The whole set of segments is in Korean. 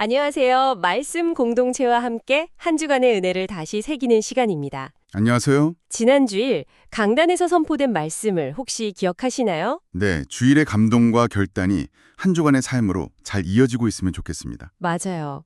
안녕하세요. 말씀 공동체와 함께 한 주간의 은혜를 다시 새기는 시간입니다. 안녕하세요. 지난 주일 강단에서 선포된 말씀을 혹시 기억하시나요? 네, 주일의 감동과 결단이 한 주간의 삶으로 잘 이어지고 있으면 좋겠습니다. 맞아요.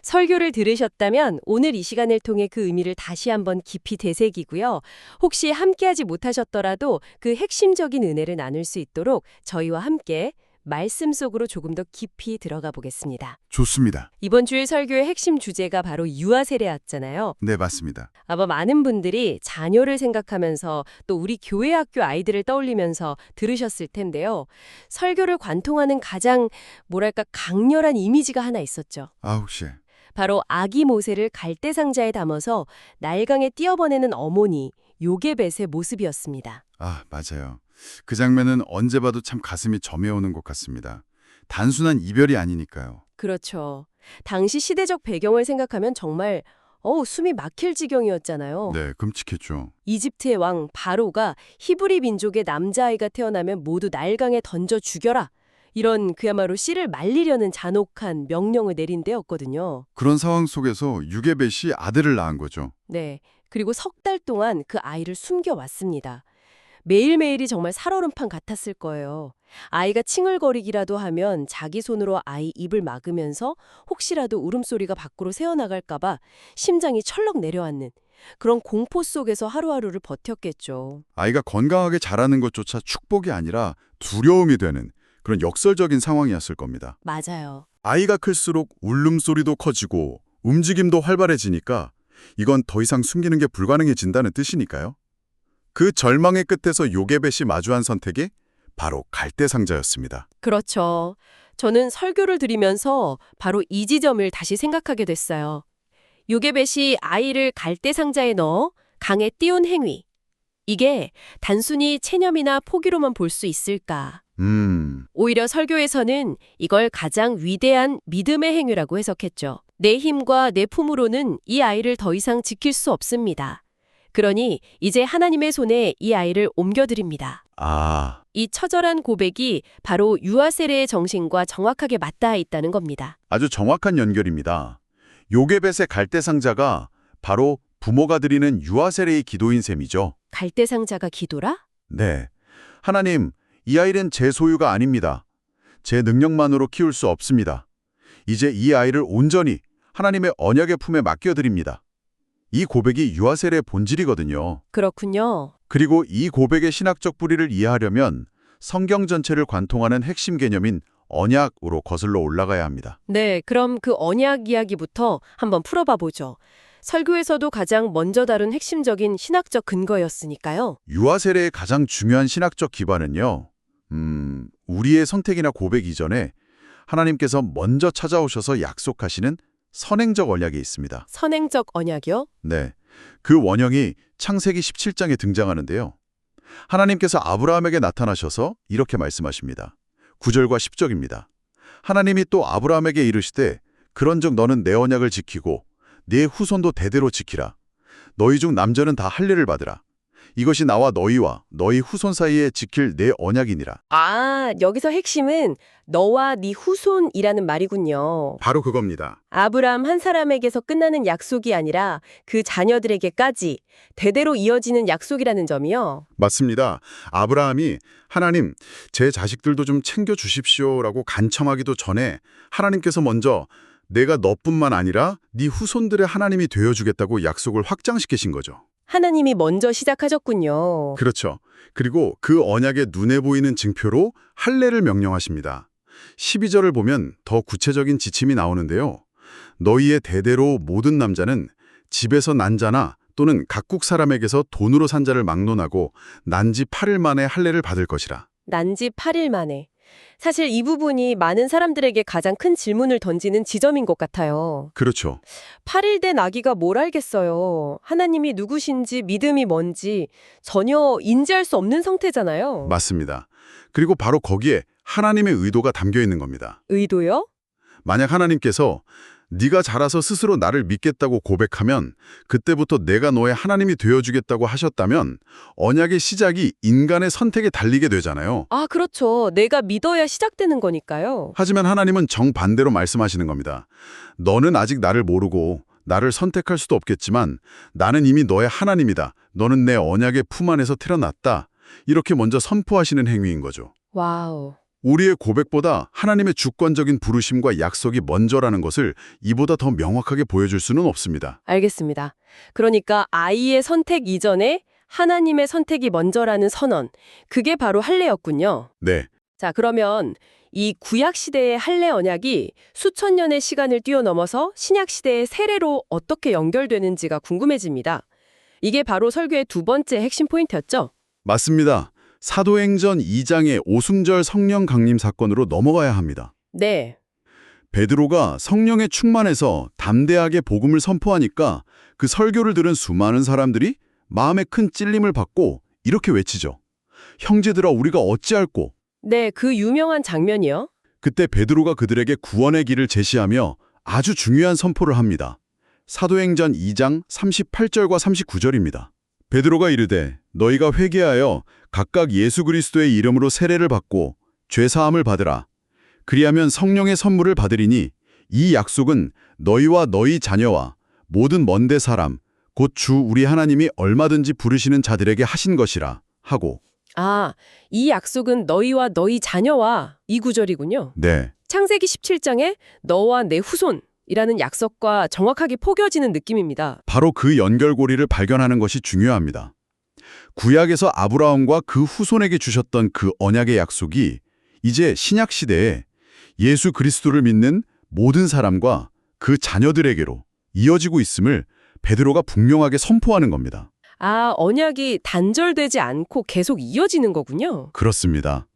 설교를 들으셨다면 오늘 이 시간을 통해 그 의미를 다시 한번 깊이 되새기고요. 혹시 함께하지 못하셨더라도 그 핵심적인 은혜를 나눌 수 있도록 저희와 함께 말씀 속으로 조금 더 깊이 들어가 보겠습니다. 좋습니다. 이번 주일 설교의 핵심 주제가 바로 유아 세례였잖아요. 네, 맞습니다. 아마 많은 분들이 자녀를 생각하면서 또 우리 교회 학교 아이들을 떠올리면서 들으셨을 텐데요. 설교를 관통하는 가장 강렬한 이미지가 하나 있었죠. 혹시 바로 아기 모세를 갈대상자에 담아서 날강에 띄어보내는 어머니 요게벳의 모습이었습니다. 맞아요. 그 장면은 언제 봐도 참 가슴이 점여오는 것 같습니다. 단순한 이별이 아니니까요. 그렇죠. 당시 시대적 배경을 생각하면 정말 숨이 막힐 지경이었잖아요. 네, 끔찍했죠. 이집트의 왕 바로가 히브리 민족의 남자아이가 태어나면 모두 날강에 던져 죽여라. 이런 그야말로 씨를 말리려는 잔혹한 명령을 내린 때였거든요. 그런 상황 속에서 유게벳이 아들을 낳은 거죠. 네. 그리고 석 달 동안 그 아이를 숨겨왔습니다. 매일매일이 정말 살얼음판 같았을 거예요. 아이가 칭얼거리기라도 하면 자기 손으로 아이 입을 막으면서 혹시라도 울음소리가 밖으로 새어나갈까 봐 심장이 철렁 내려앉는 그런 공포 속에서 하루하루를 버텼겠죠. 아이가 건강하게 자라는 것조차 축복이 아니라 두려움이 되는 그런 역설적인 상황이었을 겁니다. 맞아요. 아이가 클수록 울음소리도 커지고 움직임도 활발해지니까 이건 더 이상 숨기는 게 불가능해진다는 뜻이니까요. 그 절망의 끝에서 요게벳이 마주한 선택이 바로 갈대상자였습니다. 그렇죠. 저는 설교를 들으면서 바로 이 지점을 다시 생각하게 됐어요. 요게벳이 아이를 갈대상자에 넣어 강에 띄운 행위. 이게 단순히 체념이나 포기로만 볼 수 있을까? 오히려 설교에서는 이걸 가장 위대한 믿음의 행위라고 해석했죠. 내 힘과 내 품으로는 이 아이를 더 이상 지킬 수 없습니다. 그러니 이제 하나님의 손에 이 아이를 옮겨드립니다. 이 처절한 고백이 바로 유아 세례의 정신과 정확하게 맞닿아 있다는 겁니다. 아주 정확한 연결입니다. 요게벳의 갈대상자가 바로 부모가 드리는 유아 세례의 기도인 셈이죠. 갈대상자가 기도라? 네. 하나님, 이 아이는 제 소유가 아닙니다. 제 능력만으로 키울 수 없습니다. 이제 이 아이를 온전히 하나님의 언약의 품에 맡겨드립니다. 이 고백이 유아 세례의 본질이거든요. 그렇군요. 그리고 이 고백의 신학적 뿌리를 이해하려면 성경 전체를 관통하는 핵심 개념인 언약으로 거슬러 올라가야 합니다. 네, 그럼 그 언약 이야기부터 한번 풀어봐 보죠. 설교에서도 가장 먼저 다룬 핵심적인 신학적 근거였으니까요. 유아 세례의 가장 중요한 신학적 기반은요. 우리의 선택이나 고백 이전에 하나님께서 먼저 찾아오셔서 약속하시는 선행적 언약이 있습니다. 선행적 언약이요? 네, 그 원형이 창세기 17장에 등장하는데요. 하나님께서 아브라함에게 나타나셔서 이렇게 말씀하십니다. 9절과 10절입니다. 하나님이 또 아브라함에게 이르시되 그런즉 너는 내 언약을 지키고 네 후손도 대대로 지키라. 너희 중 남자는 다 할례를 받으라. 이것이 나와 너희와 너희 후손 사이에 지킬 내 언약이니라. 여기서 핵심은 너와 네 후손이라는 말이군요. 바로 그겁니다. 아브라함 한 사람에게서 끝나는 약속이 아니라 그 자녀들에게까지 대대로 이어지는 약속이라는 점이요. 맞습니다. 아브라함이 하나님, 제 자식들도 좀 챙겨주십시오라고 간청하기도 전에 하나님께서 먼저 내가 너뿐만 아니라 네 후손들의 하나님이 되어주겠다고 약속을 확장시키신 거죠. 하나님이 먼저 시작하셨군요. 그렇죠. 그리고 그 언약의 눈에 보이는 증표로 할례를 명령하십니다. 12절을 보면 더 구체적인 지침이 나오는데요. 너희의 대대로 모든 남자는 집에서 난 자나 또는 각국 사람에게서 돈으로 산 자를 막론하고 난지 8일 만에 할례를 받을 것이라. 난지 8일 만에. 사실 이 부분이 많은 사람들에게 가장 큰 질문을 던지는 지점인 것 같아요. 그렇죠. 8일 된 아기가 뭘 알겠어요. 하나님이 누구신지 믿음이 뭔지 전혀 인지할 수 없는 상태잖아요. 맞습니다. 그리고 바로 거기에 하나님의 의도가 담겨 있는 겁니다. 의도요? 만약 하나님께서 네가 자라서 스스로 나를 믿겠다고 고백하면 그때부터 내가 너의 하나님이 되어주겠다고 하셨다면 언약의 시작이 인간의 선택에 달리게 되잖아요. 아, 그렇죠. 내가 믿어야 시작되는 거니까요. 하지만 하나님은 정반대로 말씀하시는 겁니다. 너는 아직 나를 모르고 나를 선택할 수도 없겠지만 나는 이미 너의 하나님이다. 너는 내 언약의 품 안에서 태어났다. 이렇게 먼저 선포하시는 행위인 거죠. 와우. 우리의 고백보다 하나님의 주권적인 부르심과 약속이 먼저라는 것을 이보다 더 명확하게 보여줄 수는 없습니다. 알겠습니다. 그러니까 아이의 선택 이전에 하나님의 선택이 먼저라는 선언, 그게 바로 할례였군요. 네, 자, 그러면 이 구약 시대의 할례 언약이 수천 년의 시간을 뛰어넘어서 신약 시대의 세례로 어떻게 연결되는지가 궁금해집니다. 이게 바로 설교의 두 번째 핵심 포인트였죠? 맞습니다. 사도행전 2장의 오순절 성령 강림 사건으로 넘어가야 합니다. 네. 베드로가 성령에 충만해서 담대하게 복음을 선포하니까 그 설교를 들은 수많은 사람들이 마음에 큰 찔림을 받고 이렇게 외치죠. 형제들아 우리가 어찌할꼬? 네, 그 유명한 장면이요. 그때 베드로가 그들에게 구원의 길을 제시하며 아주 중요한 선포를 합니다. 사도행전 2장 38절과 39절입니다. 베드로가 이르되 너희가 회개하여 각각 예수 그리스도의 이름으로 세례를 받고 죄 사함을 받으라. 그리하면 성령의 선물을 받으리니 이 약속은 너희와 너희 자녀와 모든 먼데 사람 곧 주 우리 하나님이 얼마든지 부르시는 자들에게 하신 것이라 하고. 아, 이 약속은 너희와 너희 자녀와 이 구절이군요. 네, 창세기 17장에 너와 내 후손이라는 약속과 정확하게 포개어지는 느낌입니다. 바로 그 연결고리를 발견하는 것이 중요합니다. 구약에서 아브라함과 그 후손에게 주셨던 그 언약의 약속이 이제 신약 시대에 예수 그리스도를 믿는 모든 사람과 그 자녀들에게로 이어지고 있음을 베드로가 분명하게 선포하는 겁니다. 아, 언약이 단절되지 않고 계속 이어지는 거군요. 그렇습니다.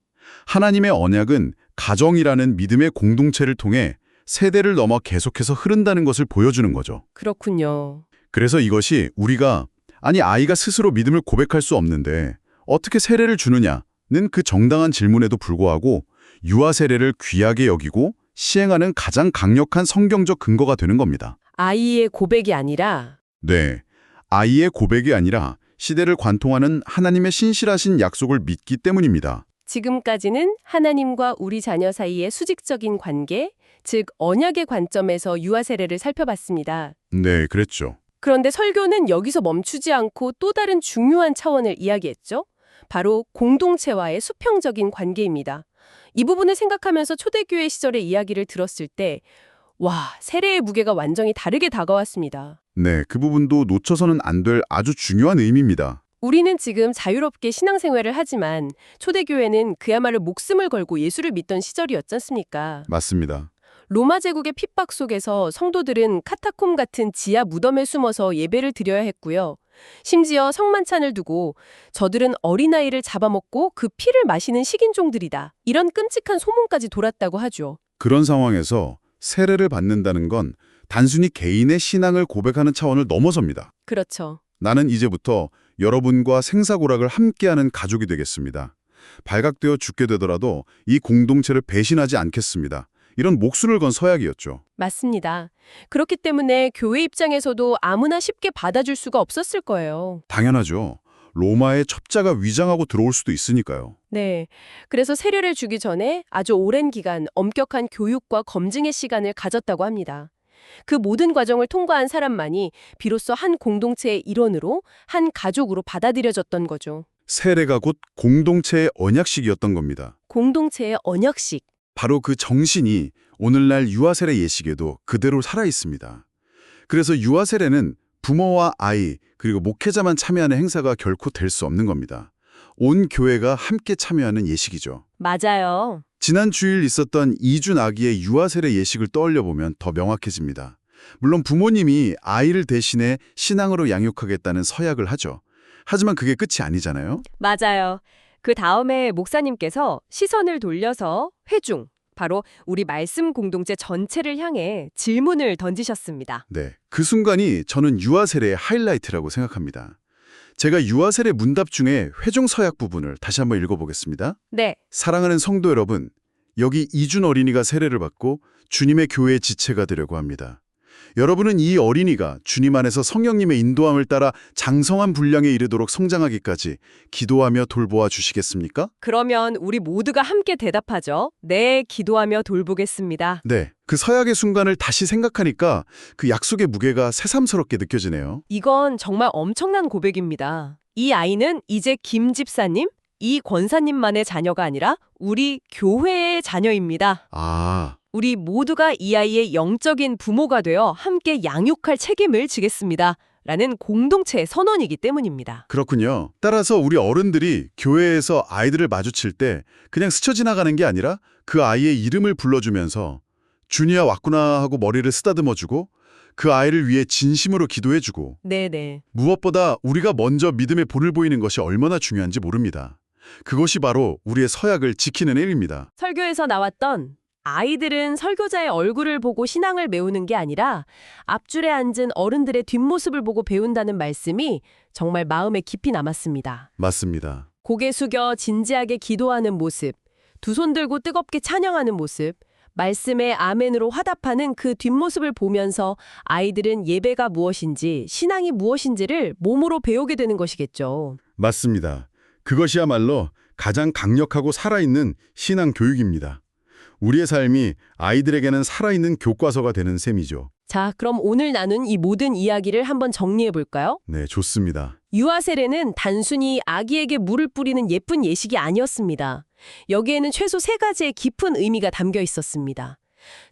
하나님의 언약은 가정이라는 믿음의 공동체를 통해 세대를 넘어 계속해서 흐른다는 것을 보여주는 거죠. 그렇군요. 그래서 이것이 아이가 스스로 믿음을 고백할 수 없는데 어떻게 세례를 주느냐는 그 정당한 질문에도 불구하고 유아 세례를 귀하게 여기고 시행하는 가장 강력한 성경적 근거가 되는 겁니다. 아이의 고백이 아니라 네, 아이의 고백이 아니라 시대를 관통하는 하나님의 신실하신 약속을 믿기 때문입니다. 지금까지는 하나님과 우리 자녀 사이의 수직적인 관계, 즉 언약의 관점에서 유아 세례를 살펴봤습니다. 네, 그랬죠. 그런데 설교는 여기서 멈추지 않고 또 다른 중요한 차원을 이야기했죠. 바로 공동체와의 수평적인 관계입니다. 이 부분을 생각하면서 초대교회 시절의 이야기를 들었을 때 와, 세례의 무게가 완전히 다르게 다가왔습니다. 네, 그 부분도 놓쳐서는 안 될 아주 중요한 의미입니다. 우리는 지금 자유롭게 신앙생활을 하지만 초대교회는 그야말로 목숨을 걸고 예수를 믿던 시절이었지 않습니까? 맞습니다. 로마 제국의 핍박 속에서 성도들은 카타콤 같은 지하 무덤에 숨어서 예배를 드려야 했고요. 심지어 성만찬을 두고 저들은 어린아이를 잡아먹고 그 피를 마시는 식인종들이다. 이런 끔찍한 소문까지 돌았다고 하죠. 그런 상황에서 세례를 받는다는 건 단순히 개인의 신앙을 고백하는 차원을 넘어섭니다. 그렇죠. 나는 이제부터 여러분과 생사고락을 함께하는 가족이 되겠습니다. 발각되어 죽게 되더라도 이 공동체를 배신하지 않겠습니다. 이런 목숨을 건 서약이었죠. 맞습니다. 그렇기 때문에 교회 입장에서도 아무나 쉽게 받아줄 수가 없었을 거예요. 당연하죠. 로마의 첩자가 위장하고 들어올 수도 있으니까요. 네. 그래서 세례를 주기 전에 아주 오랜 기간 엄격한 교육과 검증의 시간을 가졌다고 합니다. 그 모든 과정을 통과한 사람만이 비로소 한 공동체의 일원으로, 한 가족으로 받아들여졌던 거죠. 세례가 곧 공동체의 언약식이었던 겁니다. 공동체의 언약식. 바로 그 정신이 오늘날 유아세례 예식에도 그대로 살아있습니다. 그래서 유아세례는 부모와 아이 그리고 목회자만 참여하는 행사가 결코 될 수 없는 겁니다. 온 교회가 함께 참여하는 예식이죠. 맞아요. 지난 주일 있었던 이준 아기의 유아세례 예식을 떠올려보면 더 명확해집니다. 물론 부모님이 아이를 대신해 신앙으로 양육하겠다는 서약을 하죠. 하지만 그게 끝이 아니잖아요. 맞아요. 그 다음에 목사님께서 시선을 돌려서 회중, 바로 우리 말씀 공동체 전체를 향해 질문을 던지셨습니다. 네, 그 순간이 저는 유아세례의 하이라이트라고 생각합니다. 제가 유아세례 문답 중에 회중 서약 부분을 다시 한번 읽어보겠습니다. 네. 사랑하는 성도 여러분, 여기 이준 어린이가 세례를 받고 주님의 교회의 지체가 되려고 합니다. 여러분은 이 어린이가 주님 안에서 성령님의 인도함을 따라 장성한 분량에 이르도록 성장하기까지 기도하며 돌보아 주시겠습니까? 그러면 우리 모두가 함께 대답하죠. 네, 기도하며 돌보겠습니다. 네, 그 서약의 순간을 다시 생각하니까 그 약속의 무게가 새삼스럽게 느껴지네요. 이건 정말 엄청난 고백입니다. 이 아이는 이제 김 집사님, 이 권사님만의 자녀가 아니라 우리 교회의 자녀입니다. 아, 우리 모두가 이 아이의 영적인 부모가 되어 함께 양육할 책임을 지겠습니다. 라는 공동체의 선언이기 때문입니다. 그렇군요. 따라서 우리 어른들이 교회에서 아이들을 마주칠 때 그냥 스쳐 지나가는 게 아니라 그 아이의 이름을 불러주면서 준이야 왔구나 하고 머리를 쓰다듬어주고 그 아이를 위해 진심으로 기도해주고 네네. 무엇보다 우리가 먼저 믿음의 본을 보이는 것이 얼마나 중요한지 모릅니다. 그것이 바로 우리의 서약을 지키는 일입니다. 설교에서 나왔던 아이들은 설교자의 얼굴을 보고 신앙을 배우는 게 아니라 앞줄에 앉은 어른들의 뒷모습을 보고 배운다는 말씀이 정말 마음에 깊이 남았습니다. 맞습니다. 고개 숙여 진지하게 기도하는 모습, 두 손 들고 뜨겁게 찬양하는 모습, 말씀에 아멘으로 화답하는 그 뒷모습을 보면서 아이들은 예배가 무엇인지, 신앙이 무엇인지를 몸으로 배우게 되는 것이겠죠. 맞습니다. 그것이야말로 가장 강력하고 살아있는 신앙 교육입니다. 우리의 삶이 아이들에게는 살아있는 교과서가 되는 셈이죠. 자, 그럼 오늘 나눈 이 모든 이야기를 한번 정리해 볼까요? 네, 좋습니다. 유아 세례는 단순히 아기에게 물을 뿌리는 예쁜 예식이 아니었습니다. 여기에는 최소 3가지의 깊은 의미가 담겨 있었습니다.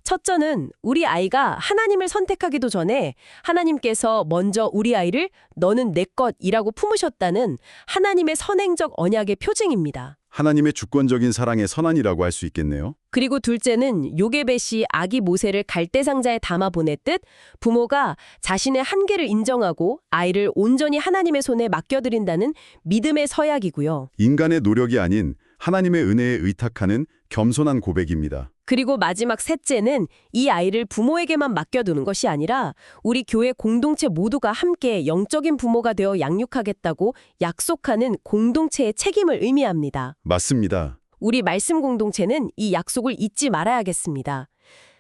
첫째는 우리 아이가 하나님을 선택하기도 전에 하나님께서 먼저 우리 아이를 너는 내 것이라고 품으셨다는 하나님의 선행적 언약의 표징입니다. 하나님의 주권적인 사랑의 선언이라고 할 수 있겠네요. 그리고 둘째는 요게벳이 아기 모세를 갈대상자에 담아 보냈듯 부모가 자신의 한계를 인정하고 아이를 온전히 하나님의 손에 맡겨드린다는 믿음의 서약이고요. 인간의 노력이 아닌 하나님의 은혜에 의탁하는 겸손한 고백입니다. 그리고 마지막 셋째는 이 아이를 부모에게만 맡겨두는 것이 아니라 우리 교회 공동체 모두가 함께 영적인 부모가 되어 양육하겠다고 약속하는 공동체의 책임을 의미합니다. 맞습니다. 우리 말씀 공동체는 이 약속을 잊지 말아야겠습니다.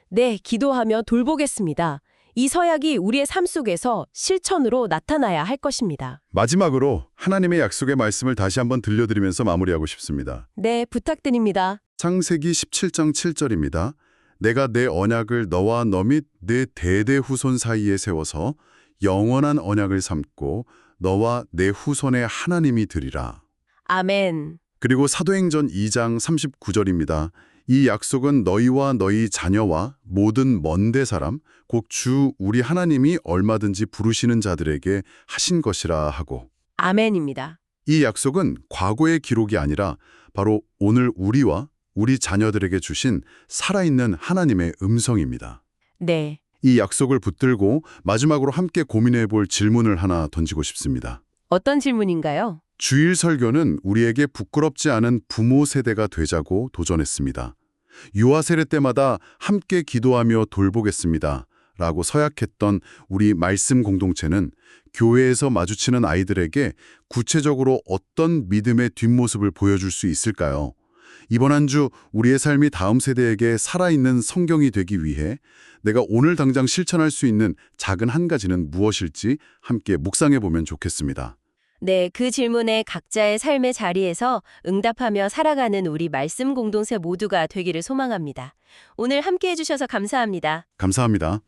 네, 기도하며 돌보겠습니다. 이 서약이 우리의 삶 속에서 실천으로 나타나야 할 것입니다. 마지막으로 하나님의 약속의 말씀을 다시 한번 들려드리면서 마무리하고 싶습니다. 네, 부탁드립니다. 창세기 17장 7절입니다. 내가 내 언약을 너와 너 및 내 대대 후손 사이에 세워서 영원한 언약을 삼고 너와 내 후손의 하나님이 되리라. 아멘. 그리고 사도행전 2장 39절입니다. 이 약속은 너희와 너희 자녀와 모든 먼데 사람, 곧 주 우리 하나님이 얼마든지 부르시는 자들에게 하신 것이라 하고. 아멘입니다. 이 약속은 과거의 기록이 아니라 바로 오늘 우리와 우리 자녀들에게 주신 살아있는 하나님의 음성입니다. 네. 이 약속을 붙들고 마지막으로 함께 고민해 볼 질문을 하나 던지고 싶습니다. 어떤 질문인가요? 주일 설교는 우리에게 부끄럽지 않은 부모 세대가 되자고 도전했습니다. 유아 세례 때마다 함께 기도하며 돌보겠습니다. 라고 서약했던 우리 말씀 공동체는 교회에서 마주치는 아이들에게 구체적으로 어떤 믿음의 뒷모습을 보여줄 수 있을까요? 이번 한 주 우리의 삶이 다음 세대에게 살아있는 성경이 되기 위해 내가 오늘 당장 실천할 수 있는 작은 한 가지는 무엇일지 함께 묵상해 보면 좋겠습니다. 네, 그 질문에 각자의 삶의 자리에서 응답하며 살아가는 우리 말씀 공동체 모두가 되기를 소망합니다. 오늘 함께 해주셔서 감사합니다. 감사합니다.